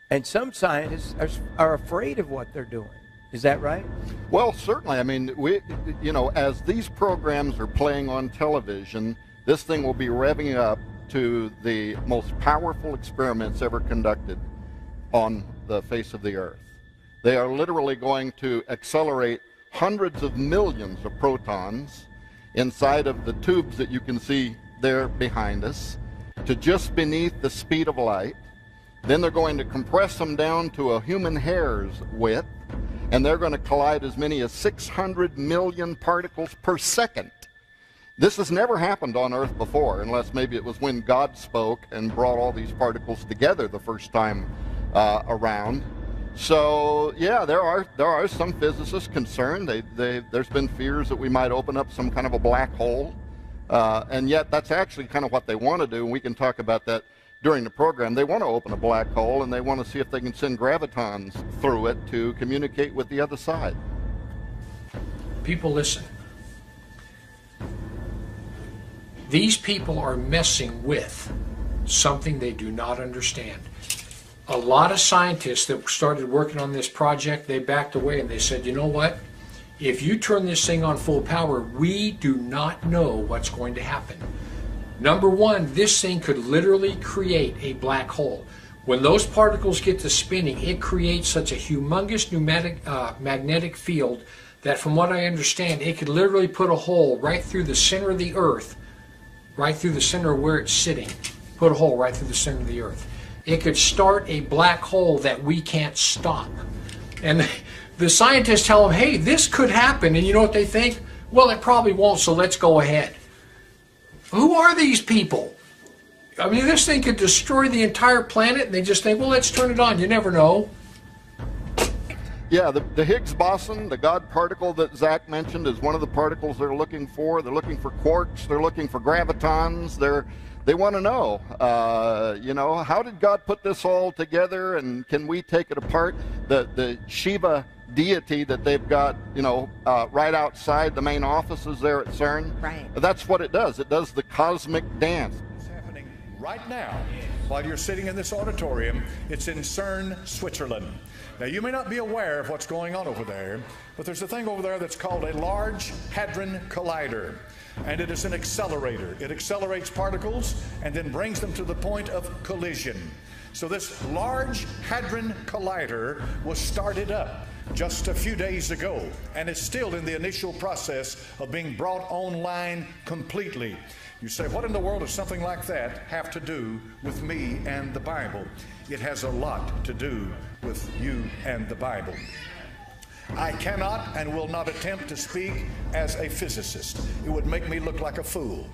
And some scientists are afraid of what they're doing. Is that right? Well, certainly. I mean, as these programs are playing on television, this thing will be revving up to the most powerful experiments ever conducted on the face of the earth. They are literally going to accelerate hundreds of millions of protons inside of the tubes that you can see there behind us to just beneath the speed of light. Then they're going to compress them down to a human hair's width, and they're going to collide as many as 600 million particles per second. This has never happened on Earth before, unless maybe it was when God spoke and brought all these particles together the first time around. So yeah, there are some physicists concerned. There's been fears that we might open up some kind of a black hole, and yet that's actually kind of what they want to do, and we can talk about that during the program. They want to open a black hole, and they want to see if they can send gravitons through it to communicate with the other side. People, listen. These people are messing with something they do not understand. A lot of scientists that started working on this project, they backed away and they said, you know what? If you turn this thing on full power, we do not know what's going to happen. Number one, this thing could literally create a black hole. When those particles get to spinning, it creates such a humongous magnetic field that, from what I understand, it could literally put a hole right through the center of the Earth, right through the center of where it's sitting. Put a hole right through the center of the Earth. It could start a black hole that we can't stop. And the scientists tell them, hey, this could happen. And you know what they think? Well, it probably won't, so let's go ahead. Who are these people? I mean, this thing could destroy the entire planet, and they just think, well, let's turn it on. You never know. Yeah, the Higgs boson, the God particle that Zach mentioned, is one of the particles they're looking for. They're looking for quarks. They're looking for gravitons. They want to know, how did God put this all together, and can we take it apart? The Shiva deity that they've got, right outside the main offices there at CERN. Right. That's what it does. It does the cosmic dance. It's happening right now while you're sitting in this auditorium. It's in CERN, Switzerland. Now, you may not be aware of what's going on over there, but there's a thing over there that's called a Large Hadron Collider. And it is an accelerator. It accelerates particles and then brings them to the point of collision. So this Large Hadron Collider was started up just a few days ago, and it's still in the initial process of being brought online completely. You say, what in the world does something like that have to do with me and the Bible? It has a lot to do with you and the Bible. I cannot and will not attempt to speak as a physicist. It would make me look like a fool.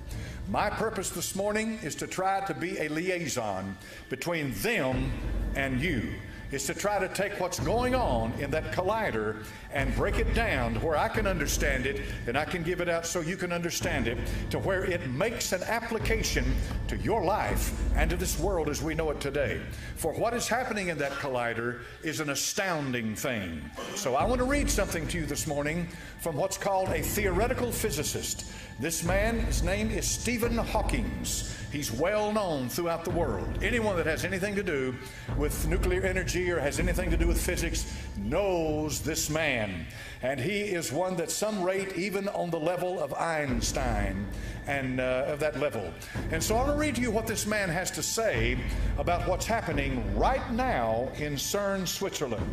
My purpose this morning is to try to be a liaison between them and you. Is to try to take what's going on in that collider and break it down to where I can understand it, and I can give it out so you can understand it, to where it makes an application to your life and to this world as we know it today. For what is happening in that collider is an astounding thing. So I want to read something to you this morning from what's called a theoretical physicist. This man, his name is Stephen Hawking. He's well known throughout the world. Anyone that has anything to do with nuclear energy or has anything to do with physics knows this man. And he is one that some rate even on the level of Einstein and of that level. And so I want to read to you what this man has to say about what's happening right now in CERN, Switzerland.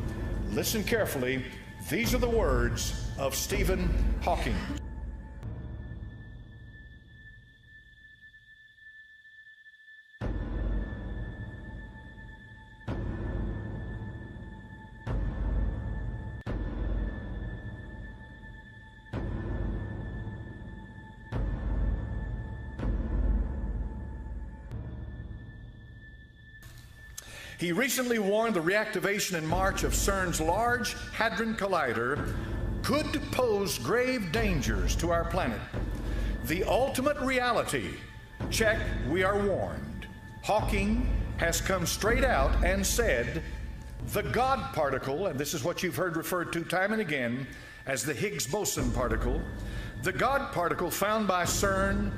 Listen carefully. These are the words of Stephen Hawking. He recently warned the reactivation in March of CERN's Large Hadron Collider could pose grave dangers to our planet. The ultimate reality, check, we are warned. Hawking has come straight out and said the God particle, and this is what you've heard referred to time and again as the Higgs boson particle, the God particle found by CERN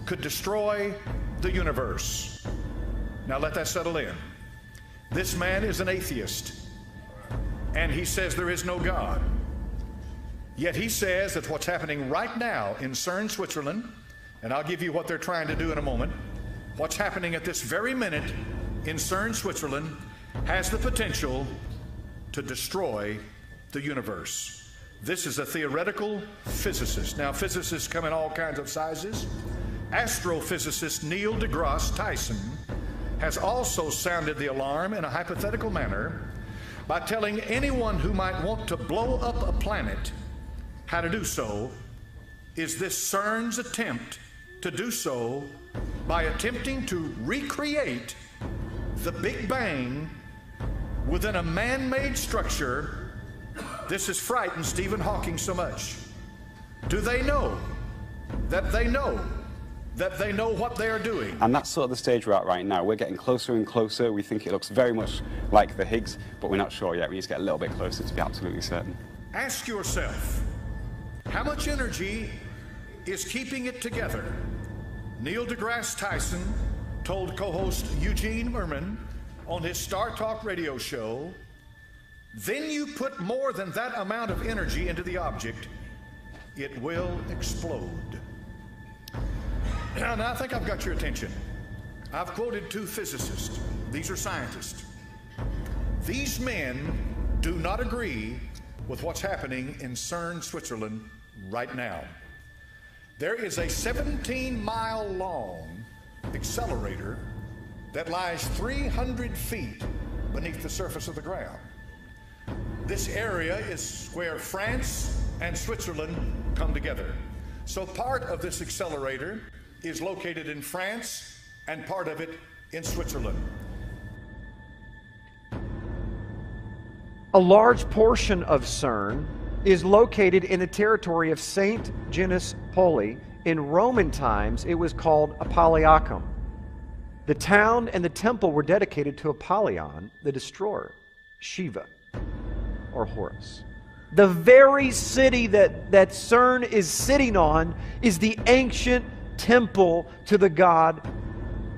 could destroy the universe. Now let that settle in. This man is an atheist, and he says there is no God. Yet he says that what's happening right now in CERN, Switzerland, and I'll give you what they're trying to do in a moment, what's happening at this very minute in CERN, Switzerland, has the potential to destroy the universe. This is a theoretical physicist. Now, physicists come in all kinds of sizes. Astrophysicist Neil deGrasse Tyson has also sounded the alarm in a hypothetical manner by telling anyone who might want to blow up a planet how to do so is this CERN's attempt to do so by attempting to recreate the Big Bang within a man-made structure. This has frightened Stephen Hawking so much. Do they know that they know what they are doing? And that's sort of the stage we're at right now. We're getting closer and closer. We think it looks very much like the Higgs, but we're not sure yet. We need to get a little bit closer to be absolutely certain. Ask yourself, how much energy is keeping it together? Neil deGrasse Tyson told co-host Eugene Merman on his Star Talk radio show, then you put more than that amount of energy into the object, it will explode. Now I think I've got your attention. I've quoted two physicists. These are scientists. These men do not agree with what's happening in CERN, Switzerland right now. There is a 17-mile long accelerator that lies 300 feet beneath the surface of the ground. This area is where France and Switzerland come together. So part of this accelerator is located in France and part of it in Switzerland. A large portion of CERN is located in the territory of Saint Genus Poli. In Roman times, it was called Apolliacum. The town and the temple were dedicated to Apollyon, the destroyer, Shiva, or Horus. The very city that CERN is sitting on is the ancient temple to the god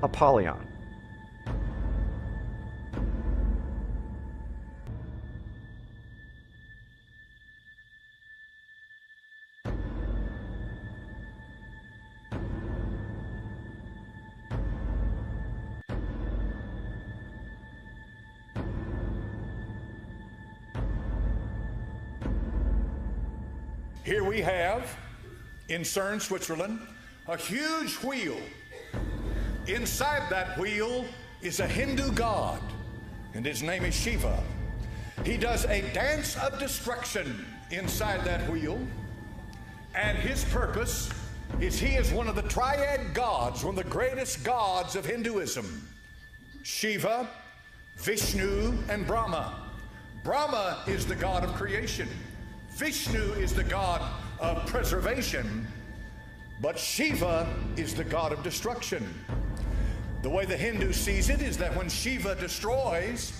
Apollyon. Here we have, in CERN, Switzerland, a huge wheel. Inside that wheel is a Hindu god, and his name is Shiva. He does a dance of destruction inside that wheel, and his purpose is he is one of the triad gods, one of the greatest gods of Hinduism. Shiva, Vishnu, and Brahma. Brahma is the god of creation. Vishnu is the god of preservation, but Shiva is the god of destruction. The way the Hindu sees it is that when Shiva destroys,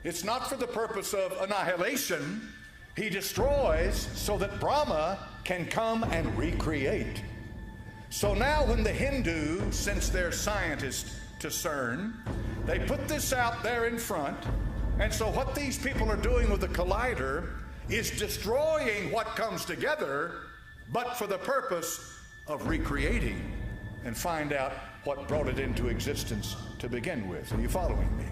it's not for the purpose of annihilation. He destroys so that Brahma can come and recreate. So now when the Hindu, since they're scientists to CERN, they put this out there in front, and so what these people are doing with the collider is destroying what comes together, but for the purpose of recreating and find out what brought it into existence to begin with. Are you following me?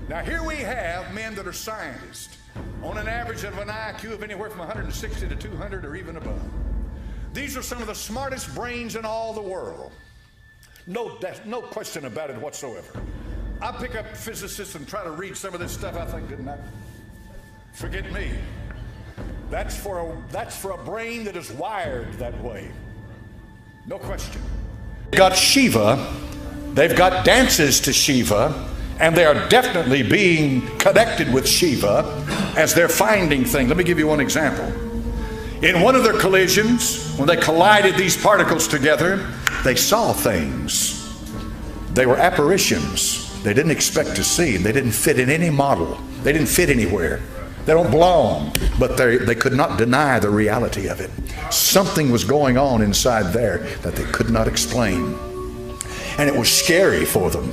Now here we have men that are scientists on an average of an IQ of anywhere from 160 to 200 or even above. These are some of the smartest brains in all the world. No question about it whatsoever. I pick up physicists and try to read some of this stuff. I think, didn't I? Forget me. That's for a brain that is wired that way. No question. They've got Shiva, they've got dances to Shiva, and they are definitely being connected with Shiva as they're finding things. Let me give you one example. In one of their collisions, when they collided these particles together, they saw things. They were apparitions they didn't expect to see. They didn't fit in any model. They didn't fit anywhere. They don't belong, but they could not deny the reality of it. Something was going on inside there that they could not explain. and it was scary for them.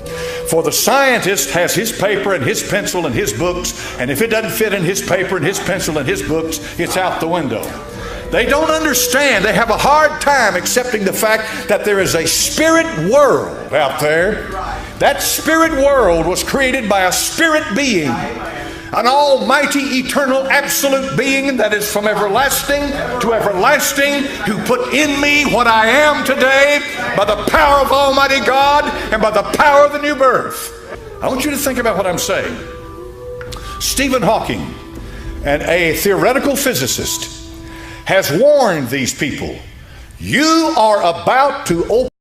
For the scientist has his paper and his pencil and his books, and if it doesn't fit in his paper and his pencil and his books, it's out the window. They don't understand. They have a hard time accepting the fact that there is a spirit world out there. That spirit world was created by a spirit being, an almighty, eternal, absolute being that is from everlasting to everlasting, who put in me what I am today by the power of Almighty God and by the power of the new birth. I want you to think about what I'm saying. Stephen Hawking, and a theoretical physicist, has warned these people, you are about to open